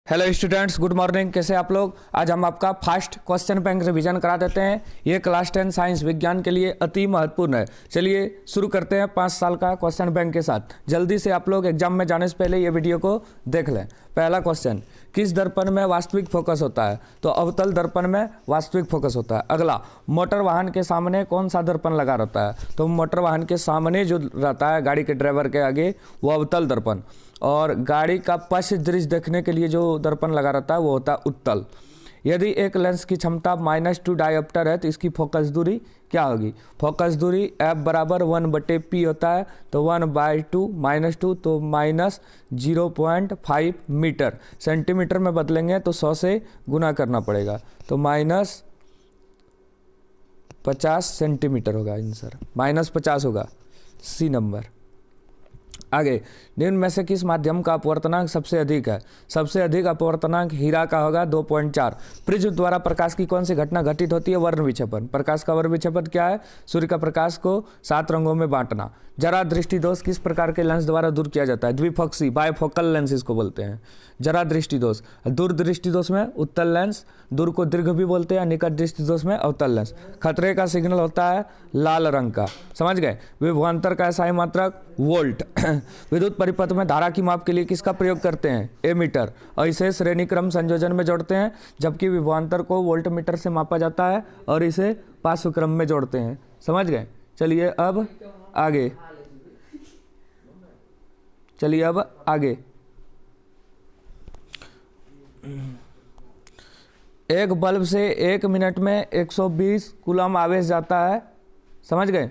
Hello students, good morning. कैसे आप लोग? आज हम आपका फास्ट क्वेश्चन बैंक रिवीजन करा देते हैं। ये क्लास 10 साइंस विज्ञान के लिए अति महत्वपूर्ण है। चलिए शुरू करते हैं 5 साल का क्वेश्चन बैंक के साथ। जल्दी से आप लोग एग्जाम में जाने से पहले ये वीडियो को देख लें। पहला क्वेश्चन, किस दर्पण में वास्तविक फोकस होता है? तो अवतल दर्पण में वास्तविक फोकस होता है। अगला, मोटर वाहन के सामने कौन सा दर्पण लगा रहता है? तो मोटर वाहन के सामने जो रहता है गाड़ी के ड्राइवर के आगे, वो अवतल दर्पण। और गाड़ी का पश्च दृश्य देखने के लिए जो दर्पण लगा रहता है वो होता है उत्तल। यदि एक लेंस की क्षमता -2 डायोप्टर है तो इसकी फोकस दूरी क्या होगी? फोकस दूरी F बराबर 1/P होता है। तो 1/2 -2 तो -0.5 मीटर। सेंटीमीटर में बदलेंगे तो 100 से गुना करना पड़ेगा, तो -50 सेंटीमीटर होगा आंसर। -50 होगा, सी नंबर। आगे, निम्न में से किस माध्यम का अपवर्तनांक सबसे अधिक है? सबसे अधिक अपवर्तनांक हीरा का होगा 2.4। प्रिज्म द्वारा प्रकाश की कौन सी घटना घटित होती है? वर्ण विक्षेपण। प्रकाश का वर्ण विक्षेपण क्या है? सूर्य का प्रकाश को 7 रंगों में बांटना। जरा दृष्टि दोष किस प्रकार के लेंस द्वारा दूर किया जाता है? द्विफोक्सी, बायफोकल लेंस इसको बोलते हैं। जरा दृष्टि दोष, दूर दृष्टि दोष में उत्तल लेंस, दूर को दीर्घ भी बोलते हैं, निकट दृष्टि दोष में अवतल लेंस। खतरे का सिग्नल होता है लाल रंग का, समझ गए। विभवांतर का SI मात्रक वोल्ट। विद्युत परिपथ में धारा की माप के लिए किसका प्रयोग करते हैं? एमीटर। और इसे श्रेणी क्रम संयोजन में जोड़ते हैं, जबकि विभवांतर को वोल्ट मीटर से मापा जाता है और इसे पार्श्व क्रम में जोड़ते हैं, समझ गए। चलिए अब आगे, एक बल्ब से 1 मिनट में 120 कूलम आवेश जाता है, समझ गए।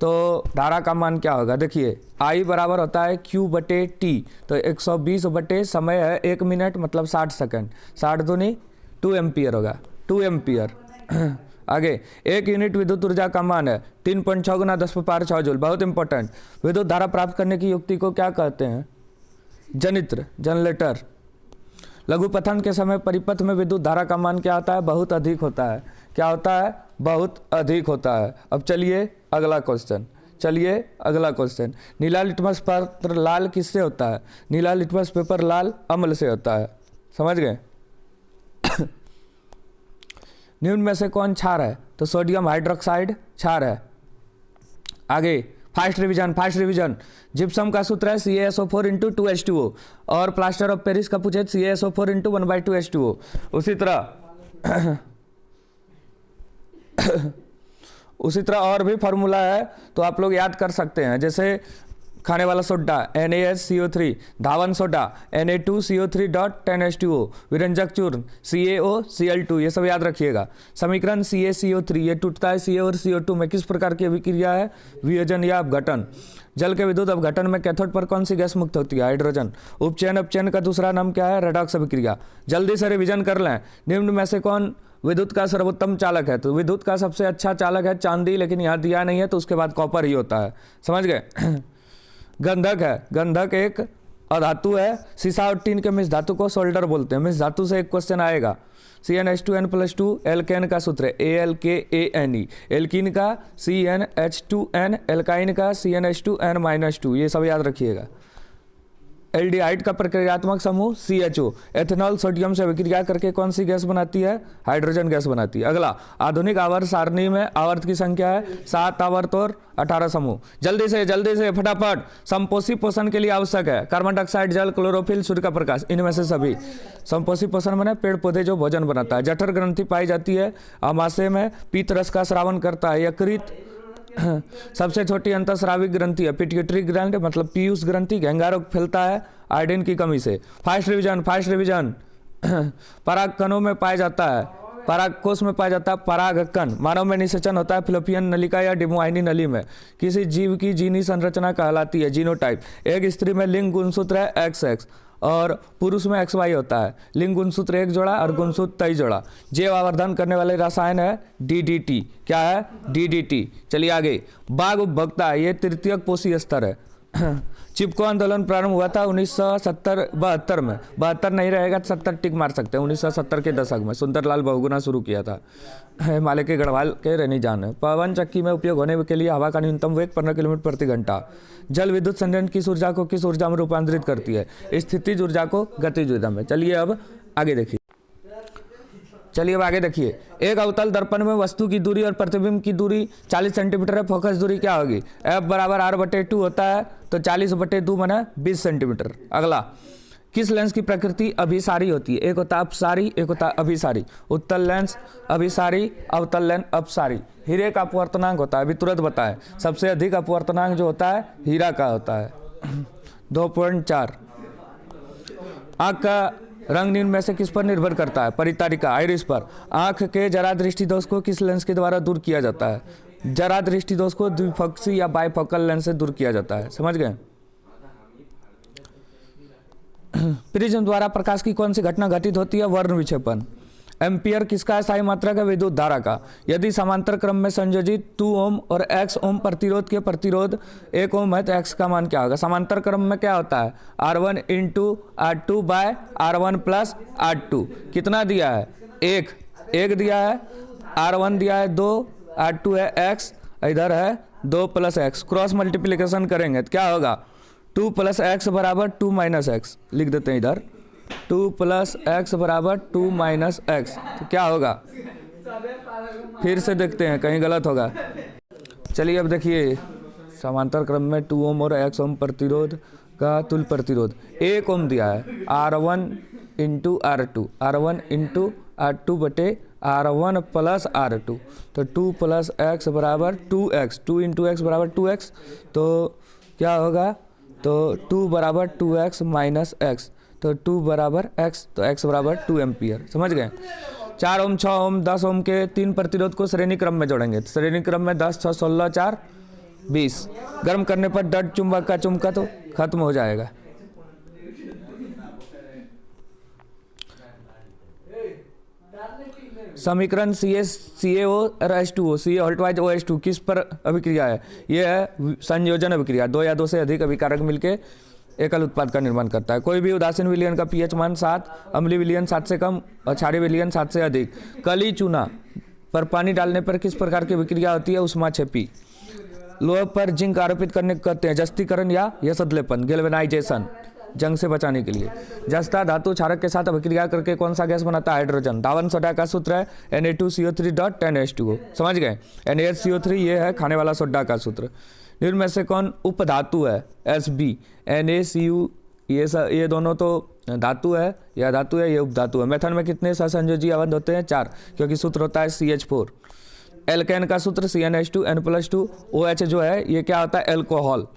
तो धारा का मान क्या होगा? देखिए, I बराबर होता है Q/T। तो 120 बटे समय है 1 मिनट, मतलब 60 सेकंड। 60 दूनी 2 एम्पियर होगा, 2 एम्पियर। आगे, 1 यूनिट विद्युत ऊर्जा का मान है 3.6 × 10⁻6 जूल। बहुत इंपॉर्टेंट। विद्युत धारा प्राप्त करने की युक्ति को क्या कहते हैं? जनित्र, जनरेटर। लघुपथन के समय परिपथ में विद्युत धारा का मान क्या होता है? बहुत अधिक होता है। क्या होता है? बहुत अधिक होता है। अब चलिए अगला क्वेश्चन। नीला लिटमस पेपर लाल किससे होता है? नीला लिटमस पेपर लाल अम्ल से होता है, समझ गए। निम्न में से कौन क्षार है? तो सोडियम हाइड्रोक्साइड क्षार है। आगे, फास्ट रिवीजन। जिप्सम का सूत्र है CaSO4 × 2H2O। और प्लास्टर ऑफ पेरिस का पूछे CaSO4 × 1/2H2O। उसी तरह और भी फार्मूला है तो आप लोग याद कर सकते हैं। जैसे खाने वाला सोडा NaSCO3, धावन सोडा Na2CO3.10H2O, विरंजक चूर्ण CaOCl2, ये सब याद रखिएगा। समीकरण CaCO3, ये टूटता है Ca और CO2 में। किस प्रकार की अभिक्रिया है? वियोजन या अपघटन। जल के विद्युत अपघटन में कैथोड पर कौन सी गैस मुक्त होती है? हाइड्रोजन। उपचयन अपचयन का दूसरा नाम क्या है? रेडॉक्स अभिक्रिया। जल्दी से रिवीजन कर लें। निम्न में से कौन विद्युत का सर्वोत्तम चालक है? तो विद्युत का सबसे अच्छा चालक है चांदी, लेकिन यहाँ दिया नहीं है, तो उसके बाद कॉपर ही होता है, समझ गए। गंधक है, गंधक एक अधातु है। सीसा और टीन के मिश्र धातु को सोल्डर बोलते हैं। मिश्र धातु से एक क्वेश्चन आएगा। CnH2n+2, एल्केन का सूत्र है AlKane, एल्कीन का CnH2n, एल्काइन का CnH2n-2, ये सब याद रखिएगा। एल्डिहाइड का प्रक्रियात्मक समूह CHO। एथेनॉल सोडियम से अभिक्रिया करके कौन सी गैस बनाती है? हाइड्रोजन गैस बनाती है। अगला, आधुनिक आवर्त सारणी में आवर्त की संख्या है 7 आवर्त और 18 समूह। जल्दी से फटाफट। संपोषी पोषण के लिए आवश्यक है कार्बन डाइऑक्साइड, जल, क्लोरोफिल, सूर्य का प्रकाश, इनमें से सभी। संपोषी पोषण माने पेड़ पौधे जो भोजन बनाता है। जठर ग्रंथि पाई जाती है आमाशय में, पीत रस का स्रावन करता है। यकृत सबसे छोटी अंतःस्राविक ग्रंथि है। पिट्यूटरी ग्लैंड मतलब पीयूष ग्रंथि। घेंगा रोग फैलता है आयोडीन की कमी से। Fast revision. पराग कणों में पाया जाता है, पराग कोष में पाया जाता है परागकण। मानव में निषेचन होता है फिलोपियन नलिका या डिमोआइनी नली में। किसी जीव की जीनी संरचना कहलाती है जीनोटाइप। एक स्त्री में लिंग गुणसूत्र है XX और पुरुष में XY होता है। लिंग गुणसूत्र 1 जोड़ा और गुणसूत्र 23 जोड़ा। जैव आवर्धन करने वाले रसायन है DDT। क्या है? DDT। चलिए आगे, बाघ उपभोक्ता है, ये तृतीयक पोषी स्तर है। चिपको आंदोलन प्रारंभ हुआ था 1972 में। 72 नहीं रहेगा तो 70 टिक मार सकते हैं। 1970 के दशक में सुंदरलाल बहुगुणा शुरू किया था। हिमालय के गढ़वाल के रैनी जान है। पवन चक्की में उपयोग होने के लिए हवा का न्यूनतम वेग 15 किलोमीटर प्रति घंटा। जल विद्युत संयंत्र किस ऊर्जा को किस ऊर्जा में रूपांतरित करती है? स्थितिज ऊर्जा को गतिज ऊर्जा में। चलिए अब आगे देखिए। एक अवतल दर्पण में वस्तु की दूरी और प्रतिबिंब की दूरी 40 सेंटीमीटर है। फोकस दूरी क्या होगी? F बराबर R/2 होता है, तो 40/2 माने 20 सेंटीमीटर। अगला, किस लेंस की प्रकृति अभिसारी होती है? एक होता है अपसारी, एक होता है अभिसारी। उत्तल लेंस अभिसारी, अवतल लेंस अपसारी। हीरे का अपवर्तनांक होता है, अभी तुरंत बताएं। सबसे अधिक अपवर्तनांक जो होता है हीरा का होता है 2.4। आँख का रंग निम्न में से किस पर निर्भर करता है? परितारिका, आइरिस पर। आंख के जरा दृष्टि दोष को किस लेंस के द्वारा दूर किया जाता है? जरा दृष्टि दोष को द्विफोकसी या बाइफोकल लेंस से दूर किया जाता है। समझ गए? प्रिज्म द्वारा प्रकाश की कौन सी घटना घटित होती है? वर्ण विक्षेपण। एम्पियर किसका है? स्थायी मात्रक है विद्युत धारा का। यदि समांतर क्रम में संयोजित 2 ओम और x ओम प्रतिरोध के प्रतिरोध 1 ओम है तो x का मान क्या होगा? समांतर क्रम में क्या होता है? R1 into R2 bye R1 plus R2। कितना दिया है? एक दिया है। R1 दिया है 2, R2 है x, इधर है 2 प्लस x। क्रॉस मल्टीप्लीकेशन करेंगे तो क्या होगा? 2 प्लस x बराबर 2 माइनस x। लिख देते हैं इधर 2 प्लस एक्स बराबर 2 माइनस एक्स। तो क्या होगा? फिर से देखते हैं कहीं गलत होगा। चलिए अब देखिए, समांतर क्रम में 2 ओम और x ओम प्रतिरोध का तुल्य प्रतिरोध 1 ओम दिया है। R1 into R2, R1 into R2 बटे R1 प्लस R2, तो 2 प्लस एक्स बराबर 2x। 2 इंटू एक्स बराबर 2x, तो क्या होगा? तो 2 बराबर 2x माइनस x, तो 2 बराबर x, तो x बराबर 2 एम्पियर। समझ गए? 4 ओम, 6 ओम, 10 ओम के 3 प्रतिरोध को श्रेणी क्रम में जोड़ेंगे। श्रेणी क्रम में 10, 6, 16, 4, 20। गर्म करने पर डट चुंबक का चुंबकत्व तो खत्म हो जाएगा। समीकरण CaO और H2O, Ca(OH2) किस पर अभिक्रिया है? यह है संयोजन अभिक्रिया। 2 या 2 से अधिक अभिकारक मिलकर एकल उत्पाद का निर्माण करता है। कोई भी उदासीन विलयन का pH मान 7, अम्लीय विलयन 7 से कम और क्षारीय विलयन 7 से अधिक। कली चूना पर पानी डालने पर किस प्रकार की विक्रिया होती है? ऊष्माक्षेपी। लोह पर जिंक आरोपित करने को कहते हैं जस्तीकरण या यशदलेपन, गैल्वेनाइजेशन, जंग से बचाने के लिए। जस्ता धातु क्षारक के साथ अभिक्रिया करके कौन सा गैस बनाता है? हाइड्रोजन। दावन सोडा का सूत्र है Na2CO3.10H2O। समझ गए? NaHCO3 ये है खाने वाला सोडा का सूत्र। निम्न में से कौन उपधातु है? Sb, NaCu, ये दोनों तो धातु है, यह धातु है, ये उपधातु है। मेथन में कितने सहसंयोजी अवध होते हैं? 4, क्योंकि सूत्र होता है CH4। एल्केन का सूत्र CnH2 N+2। OH जो है ये क्या होता है? एल्कोहल।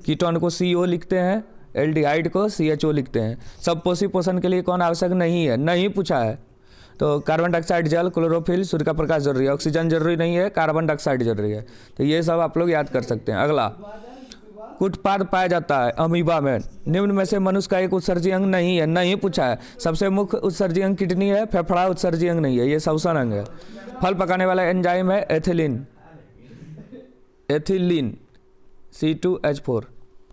कीटोन को CO लिखते हैं, एल्डिहाइड को CHO लिखते हैं। सब पोषी पोषण के लिए कौन आवश्यक नहीं है? नहीं पूछा है तो कार्बन डाइऑक्साइड, जल, क्लोरोफिल, सूर्य का प्रकाश जरूरी है। ऑक्सीजन जरूरी नहीं है, कार्बन डाइऑक्साइड जरूरी है। तो ये सब आप लोग याद कर सकते हैं। अगला, कुटपाद पाया जाता है अमीबा में। निम्न में से मनुष्य का एक उत्सर्जी अंग नहीं है। नहीं पूछा है। सबसे मुख्य उत्सर्जी अंग किडनी है, फेफड़ा उत्सर्जी अंग नहीं है, ये श्वसन अंग है। फल पकाने वाला एंजाइम है एथिलीन, C2H4,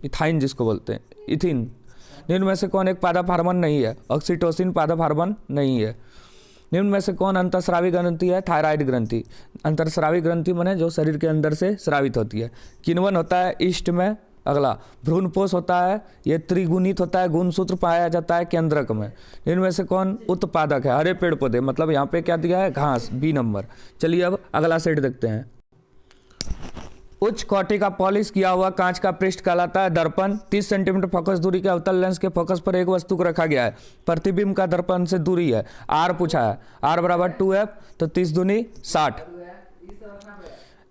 इथाइन जिसको बोलते हैं, इथिन। निम्न में से कौन एक पादप हार्मोन नहीं है? ऑक्सीटोसिन पादप हार्मोन नहीं है। निम्न में से कौन अंतःस्रावी ग्रंथि है? थायराइड ग्रंथि। अंतःस्रावी ग्रंथि माने जो शरीर के अंदर से स्रावित होती है। किण्वन होता है ईस्ट में। अगला, भ्रूणपोष होता है, ये त्रिगुणित होता है, गुणसूत्र पाया जाता है केंद्रक में। इनमें से कौन उत्पादक है? हरे पेड़ पौधे, मतलब यहाँ पे क्या दिया है? घास, B नंबर। चलिए अब अगला सेट देखते हैं। उच्च कोटि का पॉलिश किया हुआ कांच का पृष्ठ कहलाता है दर्पण। 30 सेंटीमीटर फोकस दूरी के अवतल लेंस के फोकस पर एक वस्तु को रखा गया है। प्रतिबिंब का दर्पण से दूरी है R पूछा है। R बराबर 2F, तो 30 दूनी 60।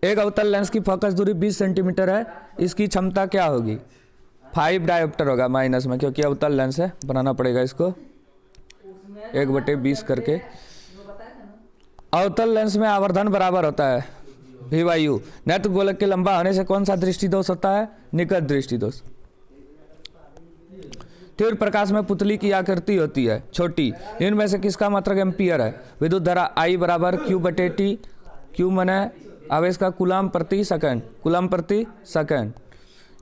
एक अवतल लेंस की फोकस दूरी 20 सेंटीमीटर है। इसकी क्षमता क्या होगी? 5 डायोप्टर होगा माइनस में, क्योंकि अवतल लेंस है, बनाना पड़ेगा इसको 1/20 करके। अवतल लेंस में आवर्धन बराबर होता है V/U। नेत्र गोलक के लंबा होने से कौन सा दृष्टि दोष होता है? निकट दृष्टि दोष। तीव्र प्रकाश में पुतली की आकृति होती है छोटी। इनमें से किसका मात्रक एम्पियर है? विद्युत धारा I बराबर Q/T। Q माने आवेश का कूलम प्रति सेकंड, कूलम प्रति सेकंड।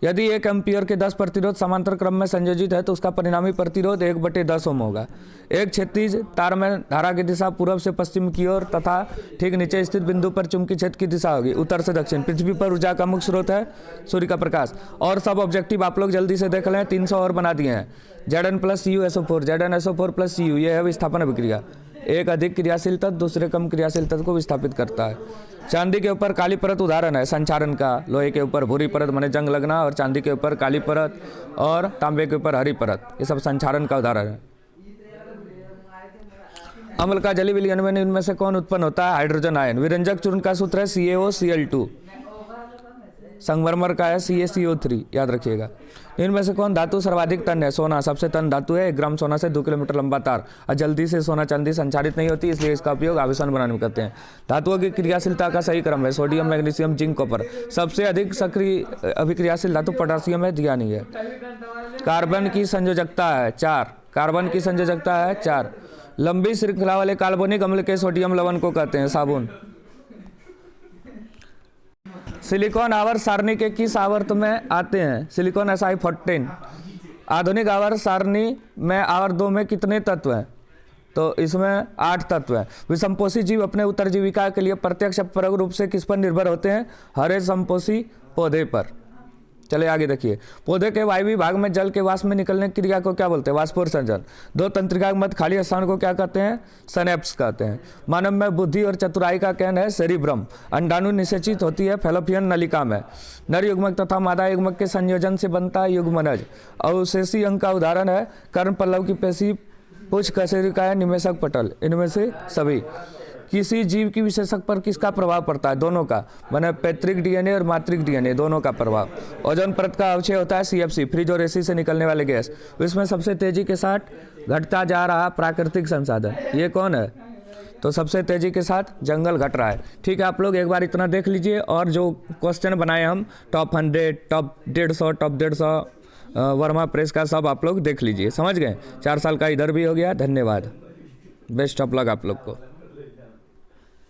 यदि 1 एम्पियर के 10 प्रतिरोध समांतर क्रम में संयोजित है तो उसका परिणामी प्रतिरोध 1/10 ओम होगा। एक क्षैतिज तार में धारा की दिशा पूर्व से पश्चिम की ओर तथा ठीक नीचे स्थित बिंदु पर चुंबकीय क्षेत्र की दिशा होगी उत्तर से दक्षिण। पृथ्वी पर ऊर्जा का मुख्य स्रोत है सूर्य का प्रकाश। और सब ऑब्जेक्टिव आप लोग जल्दी से देख लें, 300 और बना दिए हैं। Zn + CuSO4 ZnSO4 + Cu, ये है विस्थापन अभिक्रिया। एक अधिक क्रियाशील तत्व दूसरे कम क्रियाशील तत्व को विस्थापित करता है। चांदी के ऊपर काली परत उदाहरण है संचारण का। लोहे के ऊपर भूरी परत माने जंग लगना, और चांदी के ऊपर काली परत, और तांबे के ऊपर हरी परत, ये सब संचारण का उदाहरण है। अम्ल का जलीय विलयन में इनमें से कौन उत्पन्न होता है? Hydrogen ion. विरंजक चूर्ण का सूत्र है CaOCl2। संगमरमर का है CaCO3, याद रखिएगा। इनमें से कौन धातु सर्वाधिक तन है? सोना सबसे तन धातु है। 1 ग्राम सोना से 2 किलोमीटर लंबा तार। और जल्दी से सोना चांदी संचारित नहीं होती, इसलिए इसका उपयोग आभूषण बनाने में करते हैं। धातुओं की क्रियाशीलता का सही क्रम है सोडियम, मैग्नीशियम, जिंक, कॉपर। सबसे अधिक सक्रिय अभिक्रियाशील धातु पोटासियम है, दिया नहीं है। कार्बन की संयोजकता है 4। कार्बन की संयोजकता है 4। लंबी श्रृंखला वाले कार्बोनिक अम्ल के सोडियम लवण को कहते हैं साबुन। सिलिकॉन आवर्त सारणी के किस आवर्त में आते हैं? Silicon Si14। आधुनिक आवर्त सारणी में आवर्त 2 में कितने तत्व हैं? तो इसमें 8 तत्व हैं। विषमपोषी जीव अपने उत्तरजीविका के लिए प्रत्यक्ष अपरोक्ष रूप से किस पर निर्भर होते हैं? हरे समपोषी पौधे पर। चलिए आगे देखिए। पौधे के वायवीय भाग में जल के वाष्प में निकलने की क्रिया को क्या बोलते हैं? वाष्पोत्सर्जन। 2 तंत्रिका के मध्य खाली स्थान को क्या कहते हैं? सिनेप्स कहते हैं। मानव में बुद्धि और चतुराई का केंद्र है सेरिब्रम। अंडाणु निषेचित होती है फैलोपियन नलिका में। नर युग्मक तथा मादा युग्मक के संयोजन से बनता है युग्मनज। अवशेषी अंग का उदाहरण है कर्ण पल्लव की पेशी, पुच्छ कशेरुका, निमेषक पटल। इनमें से सभी। किसी जीव की विशेषक पर किसका प्रभाव पड़ता है? दोनों का, माने पैतृक डीएनए और मातृक डीएनए, दोनों का प्रभाव। ओजोन परत का अवक्षय होता है CFC, फ्रिज और AC से निकलने वाले गैस। इसमें सबसे तेजी के साथ घटता जा रहा प्राकृतिक संसाधन, ये कौन है? तो सबसे तेजी के साथ जंगल घट रहा है। ठीक है, आप लोग एक बार इतना देख लीजिए, और जो क्वेश्चन बनाए हम top 100, top 150, top 150 Verma press का, सब आप लोग देख लीजिए। समझ गए? 4 साल का इधर भी हो गया। धन्यवाद, बेस्ट ऑफ लक आप लोग को।